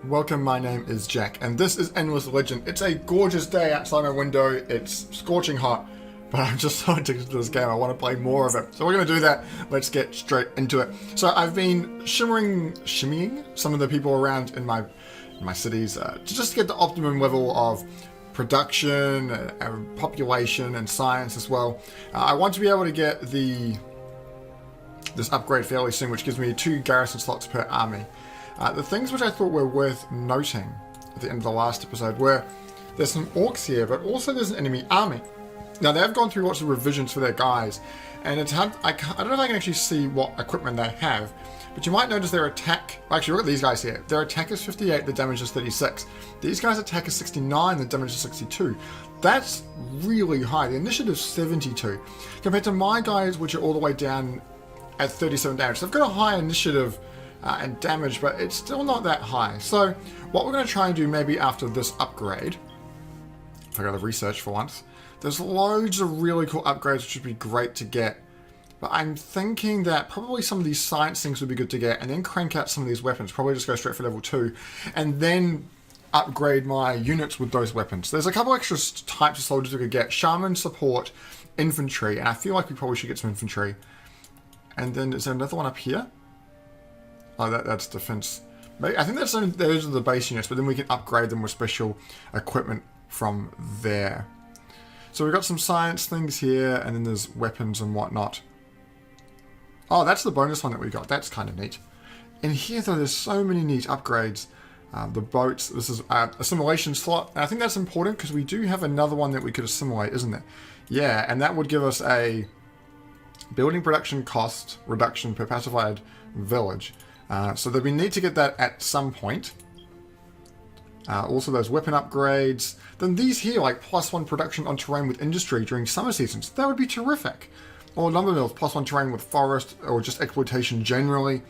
Welcome, my name is Jack, and this is Endless Legend. It's a gorgeous day outside my window, it's scorching hot, but I'm just so addicted to this game, I want to play more of it. So we're going to do that, let's get straight into it. So I've been shimmying some of the people around in my cities to just get the optimum level of production, population, and science as well. I want to be able to get this upgrade fairly soon, which gives me 2 garrison slots per army. The things which I thought were worth noting at the end of the last episode were there's some orcs here, but also there's an enemy army. Now they've gone through lots of revisions for their guys, and it's hard, I don't know if I can actually see what equipment they have, but you might notice their attack, actually look at these guys here, their attack is 58, the damage is 36. These guys' attack is 69, the damage is 62. That's really high, the initiative is 72, compared to my guys which are all the way down at 37 damage. So they've got a high initiative and damage, but it's still not that high. So what we're going to try and do maybe after this upgrade, if I go to research for once, there's loads of really cool upgrades which would be great to get, but I'm thinking that probably some of these science things would be good to get, and then crank out some of these weapons, probably just go straight for level 2, and then upgrade my units with those weapons. There's a couple extra types of soldiers we could get: shaman, support, infantry, and I feel like we probably should get some infantry. And then is there another one up here? Oh, that's defense. I think those are the base units, but then we can upgrade them with special equipment from there. So we've got some science things here, and then there's weapons and whatnot. Oh, that's the bonus one that we got. That's kind of neat. In here, though, there's so many neat upgrades. The boats, this is a assimilation slot. And I think that's important because we do have another one that we could assimilate, isn't there? Yeah, and that would give us a building production cost reduction per pacified village. So that we need to get that at some point. Also those weapon upgrades. Then these here, like +1 production on terrain with industry during summer seasons. That would be terrific. Or lumber mills, +1 terrain with forest, or just exploitation generally.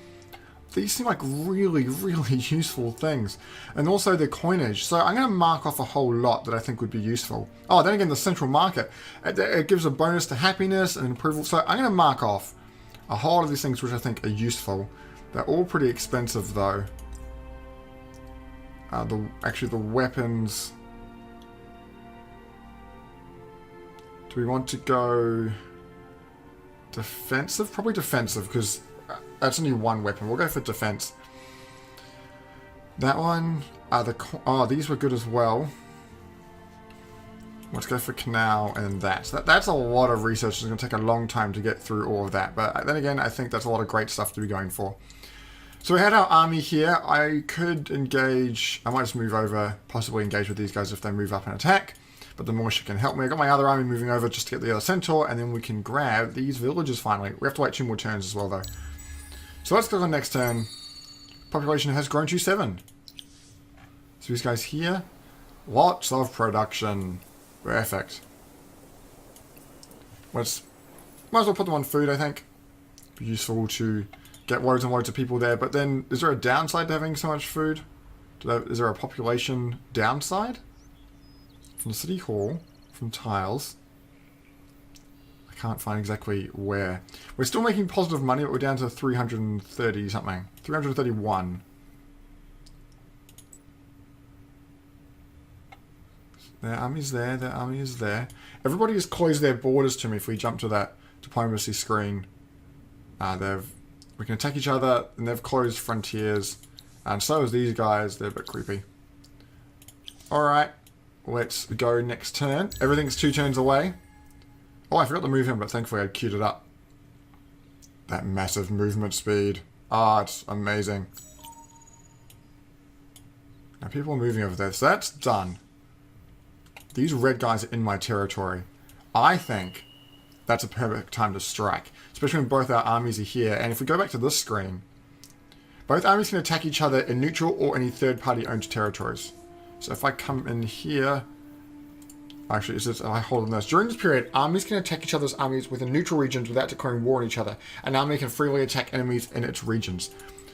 These seem like really, really useful things. And also the coinage. So I'm going to mark off a whole lot that I think would be useful. Oh, then again, the central market. It gives a bonus to happiness and approval. So I'm going to mark off a whole lot of these things which I think are useful. They're all pretty expensive though. Actually the weapons. Do we want to go defensive? Probably defensive, because that's only one weapon. We'll go for defense. That one, these were good as well. Let's go for canal and that. So that's a lot of research. It's going to take a long time to get through all of that. But then again, I think that's a lot of great stuff to be going for. So we had our army here. I could engage, I might just move over, possibly engage with these guys if they move up and attack. But the militia can help me. I got my other army moving over just to get the other centaur, and then we can grab these villages finally. We have to wait 2 more turns as well though. So let's go on next turn. Population has grown to 7. So these guys here, lots of production. Perfect. Might as well put them on food, I think. Be useful to get loads and loads of people there, but then is there a downside to having so much food? Is there a population downside? From the city hall, from tiles. I can't find exactly where. We're still making positive money, but we're down to 330 something. 331. Their army's there, their army is there. Everybody has closed their borders to me if we jump to that diplomacy screen. We can attack each other, and they've closed frontiers. And so is these guys, they're a bit creepy. Alright, let's go next turn. Everything's 2 turns away. Oh, I forgot to move him, but thankfully I queued it up. That massive movement speed. Ah, it's amazing. Now people are moving over there, so that's done. These red guys are in my territory. I think that's a perfect time to strike, especially when both our armies are here. And if we go back to this screen, both armies can attack each other in neutral or any third-party owned territories. So if I come in here, actually, if I hold on this. During this period, armies can attack each other's armies within neutral regions without declaring war on each other. An army can freely attack enemies in its regions.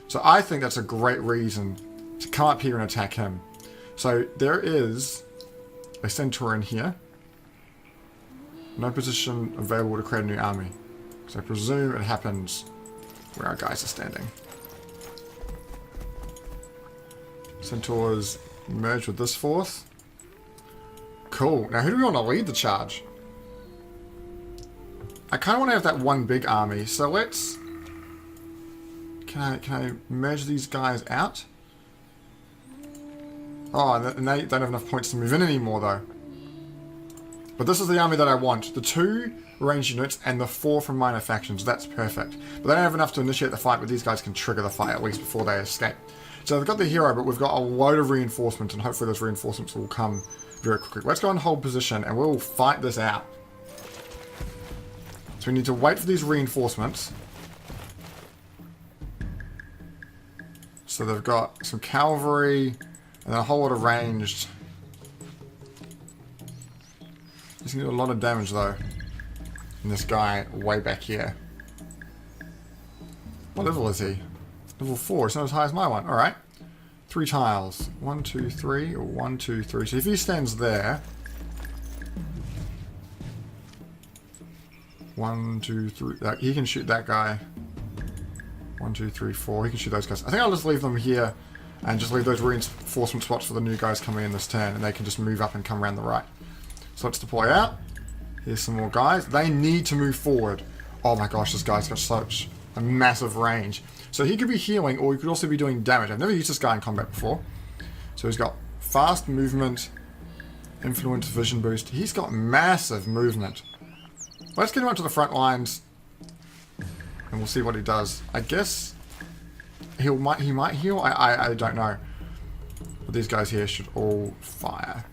So I think that's a great reason to come up here and attack him. So there is a centaur in here. No position available to create a new army. So I presume it happens where our guys are standing. Centaurs merge with this force. Cool. Now, who do we want to lead the charge? I kind of want to have that one big army, so let's... Can I merge these guys out? Oh, and they don't have enough points to move in anymore, though. But this is the army that I want. The 2 ranged units and the 4 from minor factions. That's perfect. But they don't have enough to initiate the fight, but these guys can trigger the fight, at least before they escape. So they've got the hero, but we've got a load of reinforcements, and hopefully those reinforcements will come very quickly. Let's go and hold position, and we'll fight this out. So we need to wait for these reinforcements. So they've got some cavalry, and a whole lot of ranged. He's going to do a lot of damage, though. And this guy way back here. What level is he? Level 4. It's not as high as my one. Alright. 3 tiles. 1, 2, 3. Or 1, 2, 3. So if he stands there... 1, 2, 3... he can shoot that guy. 1, 2, 3, 4. He can shoot those guys. I think I'll just leave them here. And just leave those reinforcement spots for the new guys coming in this turn. And they can just move up and come around the right. So let's deploy out. Here's some more guys. They need to move forward. Oh my gosh, this guy's got such a massive range. So he could be healing, or he could also be doing damage. I've never used this guy in combat before. So he's got fast movement, influence, vision boost. He's got massive movement. Let's get him up to the front lines, and we'll see what he does. I guess he might heal. I don't know. But these guys here should all fire.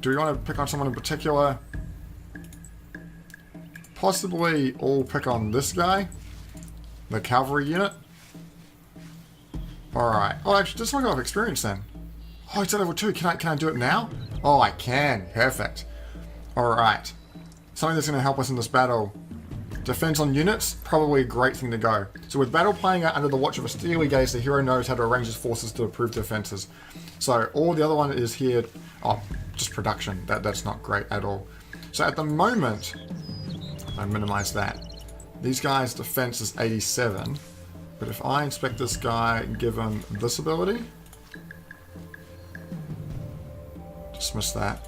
Do we want to pick on someone in particular? Possibly all pick on this guy. The cavalry unit. Alright. Oh, actually, just want to go off experience then. Oh, it's at level 2. Can I do it now? Oh, I can. Perfect. Alright. Something that's going to help us in this battle. Defense on units, probably a great thing to go. So with battle playing out under the watch of a steely gaze, the hero knows how to arrange his forces to improve defenses. So all the other one is here... Oh, just production. That's not great at all. So at the moment... I minimize that. These guys' defense is 87. But if I inspect this guy and give him this ability... Dismiss that.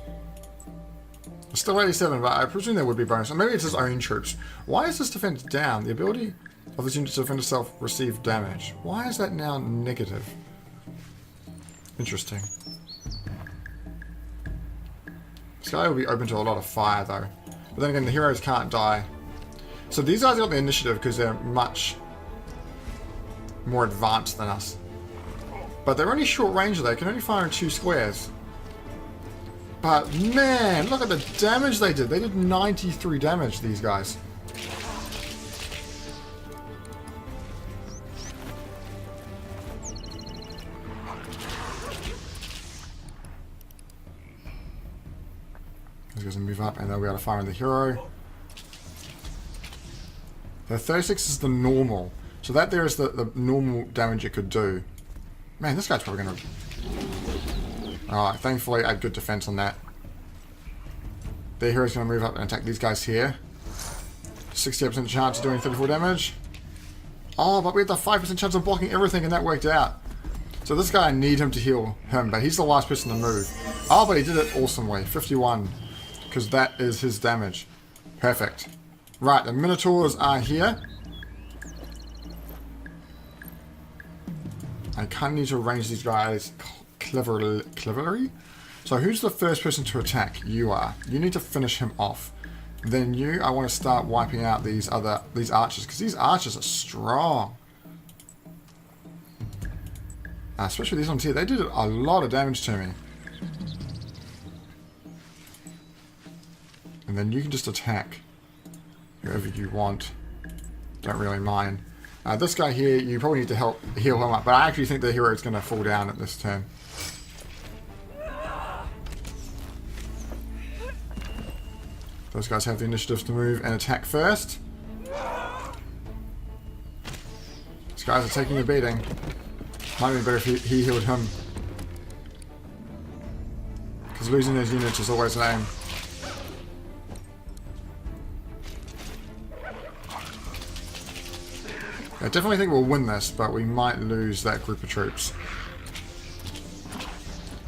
It's still 87, but I presume there would be bonus. Or maybe it's his own troops. Why is this defense down? The ability of this unit to defend itself receive damage. Why is that now negative? Interesting. This guy will be open to a lot of fire, though. But then again, the heroes can't die. So these guys got the initiative because they're much more advanced than us. But they're only short range, they can only fire in 2 squares. But man, look at the damage they did. They did 93 damage, these guys. These guys will move up and they'll be able to fire on the hero. The 36 is the normal. So that there is the normal damage it could do. Man, this guy's probably going to... Alright, thankfully I had good defense on that. The hero's going to move up and attack these guys here. 68% chance of doing 34 damage. Oh, but we had the 5% chance of blocking everything and that worked out. So this guy, I need him to heal him, but he's the last person to move. Oh, but he did it awesomely. 51. Because that is his damage. Perfect. Right, the Minotaurs are here. I kind of need to arrange these guys cleverly. So who's the first person to attack? You are. You need to finish him off. Then you, I want to start wiping out these archers, because these archers are strong. Especially these ones here. They did a lot of damage to me. And then you can just attack whoever you want. Don't really mind. This guy here, you probably need to help heal him up, but I actually think the hero is going to fall down at this turn. Those guys have the initiative to move and attack first. These guys are taking a beating. Might be better if he healed him. Because losing those units is always lame. I definitely think we'll win this, but we might lose that group of troops.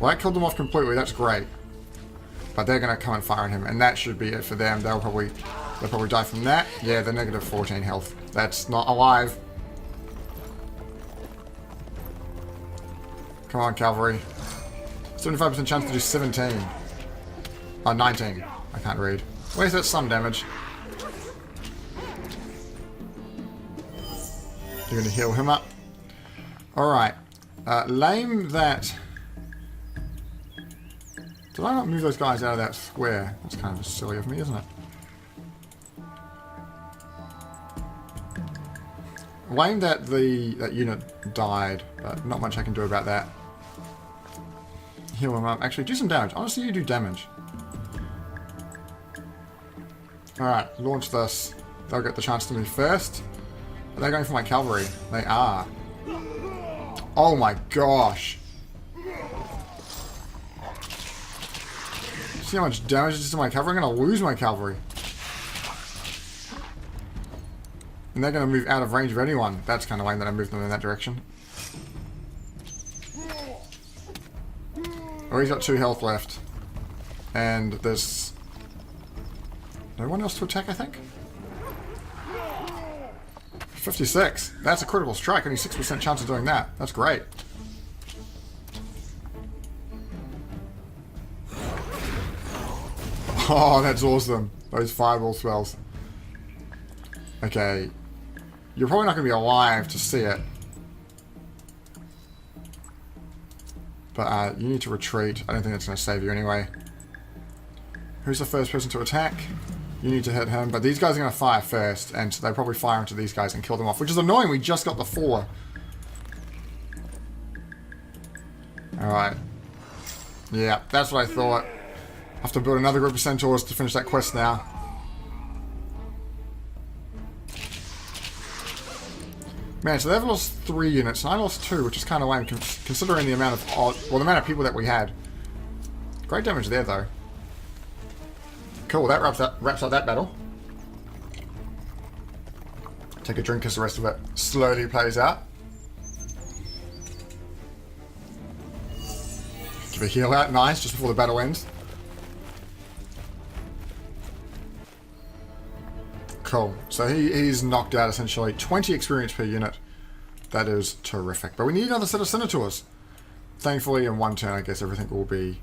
Well, that killed them off completely. That's great. But they're going to come and fire on him, and that should be it for them. They'll probably die from that. Yeah, they're negative 14 health. That's not alive. Come on, cavalry. 75% chance to do 17. Oh, 19. I can't read. Where's that some damage? You're going to heal him up. Alright. Lame that... Did I not move those guys out of that square? That's kind of silly of me, isn't it? Lame that that unit died, but not much I can do about that. Heal him up. Actually, do some damage. Honestly, you do damage. Alright, launch this. They'll get the chance to move first. Are they going for my cavalry? They are. Oh my gosh. See how much damage it is to my cavalry? I'm going to lose my cavalry. And they're going to move out of range of anyone. That's kind of lame that I moved them in that direction. Oh, he's got 2 health left. And there's... no one else to attack, I think? 56. That's a critical strike. Only 6% chance of doing that. That's great. Oh, that's awesome. Those fireball spells. Okay. You're probably not going to be alive to see it. But you need to retreat. I don't think that's going to save you anyway. Who's the first person to attack? You need to hit him. But these guys are going to fire first. And so they probably fire into these guys and kill them off. Which is annoying. We just got the 4. Alright. Yeah, that's what I thought. I have to build another group of centaurs to finish that quest now. Man, so they've lost 3 units, and I lost 2, which is kind of lame considering the amount of the amount of people that we had. Great damage there, though. Cool, that wraps up that battle. Take a drink as the rest of it slowly plays out. Give a heal out, nice, just before the battle ends. Cool. So he's knocked out essentially 20 experience per unit. That is terrific. But we need another set of Senators. Thankfully, in one turn, I guess everything will be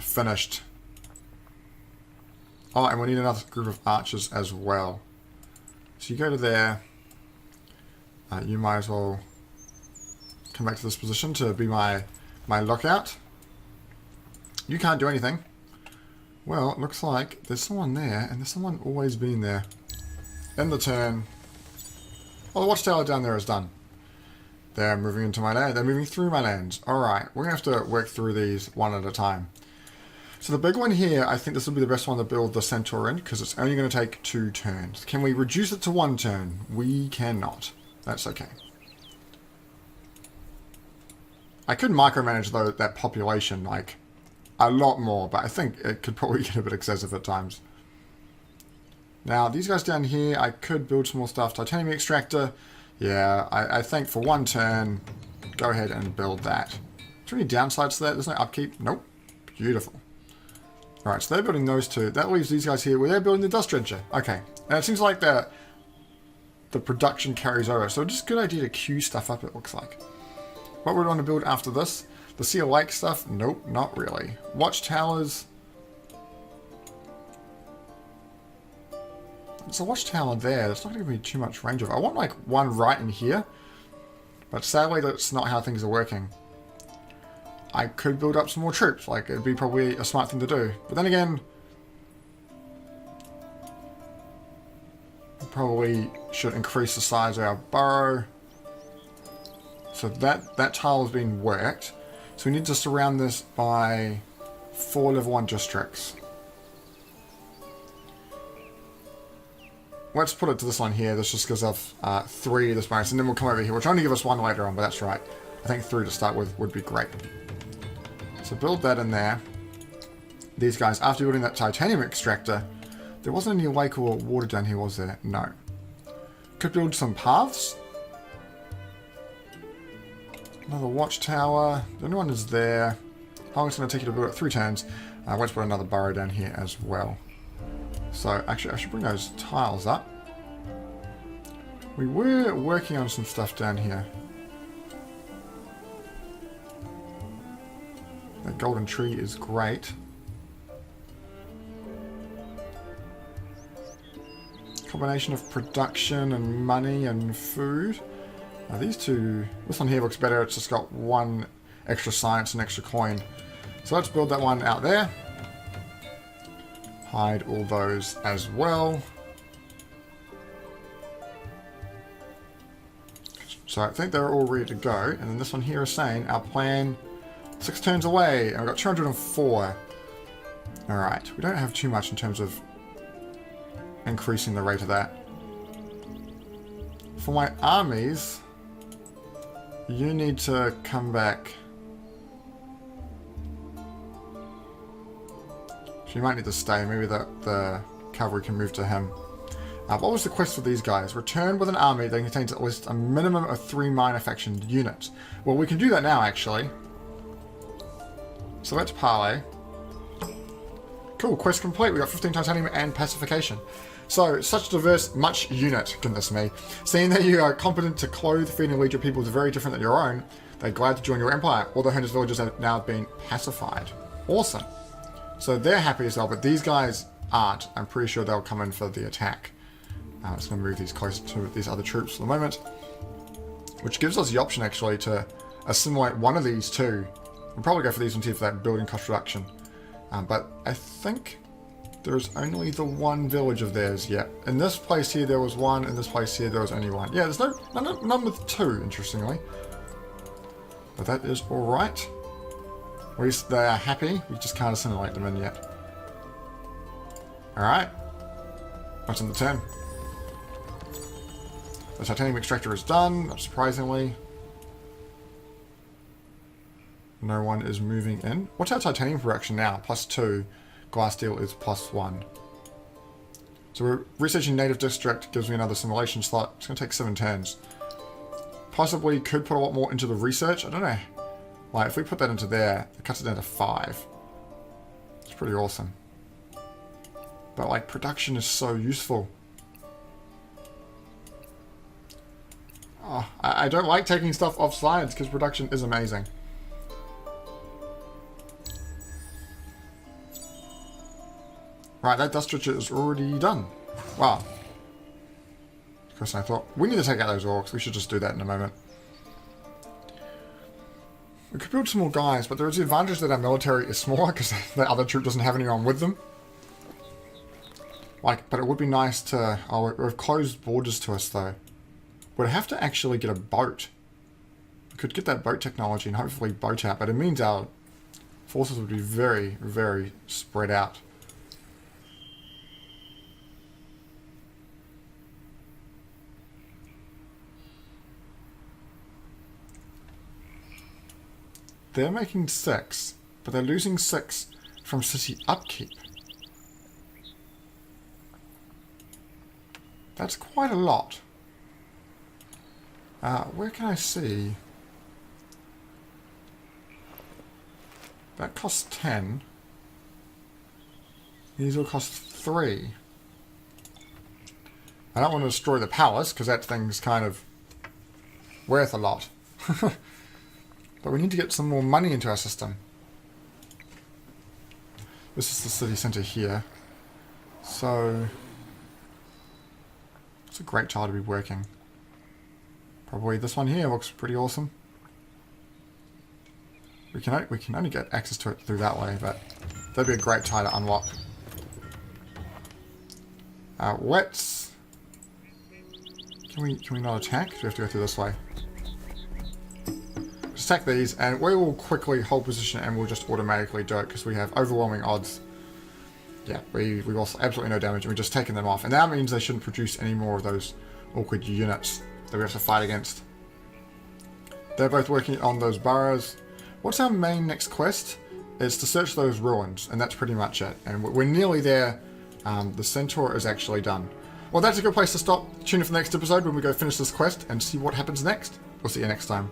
finished. Oh, and we need another group of archers as well. So you go to there. You might as well come back to this position to be my lookout. You can't do anything. Well, it looks like there's someone there, and there's someone always been there. End the turn. Oh, the watchtower down there is done. They're moving into my land. They're moving through my lands. Alright, we're going to have to work through these one at a time. So the big one here, I think this will be the best one to build the centaur in, because it's only going to take 2 turns. Can we reduce it to 1 turn? We cannot. That's okay. I could micromanage, though, that population, like, a lot more, but I think it could probably get a bit excessive at times. Now, these guys down here, I could build some more stuff. Titanium extractor. Yeah, I think for 1 turn, go ahead and build that. Is there any downsides to that? There's no upkeep? Nope. Beautiful. Alright, so they're building those 2. That leaves these guys here where they're building the dust dredger. Okay. And it seems like the production carries over. So just a good idea to queue stuff up, it looks like. What would we want to build after this? The Sea Lake stuff? Nope, not really. Watchtowers. There's a watchtower there. That's not going to give me too much range of. I want like 1 right in here. But sadly, that's not how things are working. I could build up some more troops. Like, it'd be probably a smart thing to do. But then again, probably should increase the size of our burrow. So that tile has been worked. So we need to surround this by 4 level 1 districts. Let's put it to this one here. This just gives us 3 this bonus, and then we'll come over here, which will only give us 1 later on, but that's right. I think 3 to start with would be great. So build that in there. These guys, after building that titanium extractor, there wasn't any lake or water down here, was there? No. Could build some paths. Another watchtower. The only one is there. How long is it going to take you to build it? 3 turns. I want to put another burrow down here as well. So, actually, I should bring those tiles up. We were working on some stuff down here. That golden tree is great. Combination of production and money and food. Now these two, this one here looks better. It's just got 1 extra science and extra coin. So let's build that one out there. Hide all those as well. So I think they're all ready to go. And then this one here is saying our plan 6 turns away. And we've got 204. Alright, we don't have too much in terms of increasing the rate of that. For my armies, you need to come back. So you might need to stay. Maybe the cavalry can move to him. What was the quest for these guys? Return with an army that contains at least a minimum of 3 minor faction units. Well, we can do that now, actually. So let's parley. Cool, quest complete. We got 15 titanium and pacification. So, such diverse, much unit, goodness me. Seeing that you are competent to clothe, feed, and lead your people is very different than your own, they're glad to join your empire. All the Hunter's villages have now been pacified. Awesome. So they're happy as well, but these guys aren't. I'm pretty sure they'll come in for the attack. I'm just going to move these closer to these other troops for the moment. Which gives us the option, actually, to assimilate one of these two. We'll probably go for these ones here for that building cost reduction. But I think there's only the 1 village of theirs yet. In this place here there was 1, in this place here there was only 1. Yeah, there's none with 2, interestingly. But that is alright. At least they are happy, we just can't assimilate them in yet. Alright. What's in the turn? The titanium extractor is done, not surprisingly. No one is moving in. What's our titanium production now? +2. Glass steel is +1. So we're researching native district, gives me another simulation slot. It's going to take 7 turns. Possibly could put a lot more into the research. I don't know. Like, if we put that into there, it cuts it down to 5. It's pretty awesome. But, like, production is so useful. Oh, I don't like taking stuff off science because production is amazing. Right, that dust stretcher is already done. Wow. Of course, I thought, we need to take out those orcs. We should just do that in a moment. We could build some more guys, but there is the advantage that our military is smaller because the other troop doesn't have anyone with them. Like, but it would be nice to... Oh, we've closed borders to us, though. We'd have to actually get a boat. We could get that boat technology and hopefully boat out, but it means our forces would be very, very spread out. They're making 6, but they're losing 6 from city upkeep. That's quite a lot. Where can I see? That costs 10. These will cost 3. I don't want to destroy the palace, because that thing's kind of worth a lot. But we need to get some more money into our system. This is the city centre here. So it's a great tile to be working. Probably this one here looks pretty awesome. We can only get access to it through that way, but that'd be a great tile to unlock. Let's... Can we not attack? Do we have to go through this way? Just attack these, and we will quickly hold position, and we'll just automatically do it because we have overwhelming odds. Yeah, we've also absolutely no damage, and we're just taking them off. And that means they shouldn't produce any more of those awkward units that we have to fight against. They're both working on those burrows. What's our main next quest? It's to search those ruins, and that's pretty much it. And we're nearly there. The centaur is actually done. Well, that's a good place to stop. Tune in for the next episode when we go finish this quest and see what happens next. We'll see you next time.